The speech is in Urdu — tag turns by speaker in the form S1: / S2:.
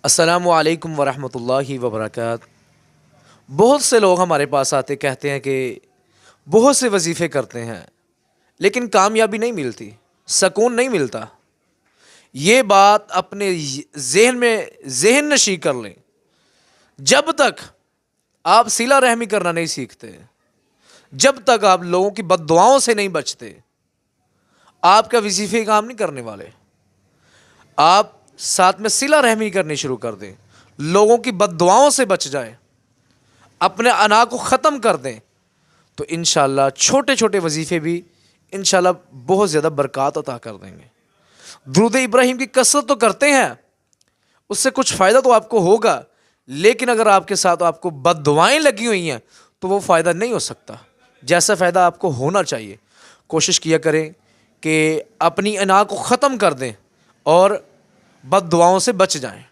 S1: السلام علیکم ورحمۃ اللہ وبرکاتہ۔ بہت سے لوگ ہمارے پاس آتے کہتے ہیں کہ بہت سے وظیفے کرتے ہیں لیکن کامیابی نہیں ملتی، سکون نہیں ملتا۔ یہ بات اپنے ذہن نشی کر لیں۔ جب تک آپ صلہ رحمی کرنا نہیں سیکھتے، جب تک آپ لوگوں کی بد دعاؤں سے نہیں بچتے، آپ کا وظیفے کام نہیں کرنے والے۔ آپ ساتھ میں صلہ رحمی کرنی شروع کر دیں، لوگوں کی بد دعاؤں سے بچ جائیں، اپنے انا کو ختم کر دیں، تو انشاءاللہ چھوٹے چھوٹے وظیفے بھی انشاءاللہ بہت زیادہ برکات عطا کر دیں گے۔ درود ابراہیم کی کثرت تو کرتے ہیں، اس سے کچھ فائدہ تو آپ کو ہوگا، لیکن اگر آپ کے ساتھ آپ کو بد دعائیں لگی ہوئی ہیں تو وہ فائدہ نہیں ہو سکتا جیسا فائدہ آپ کو ہونا چاہیے۔ کوشش کیا کریں کہ اپنی انا کو ختم کر دیں اور بد دعاؤں سے بچ جائیں۔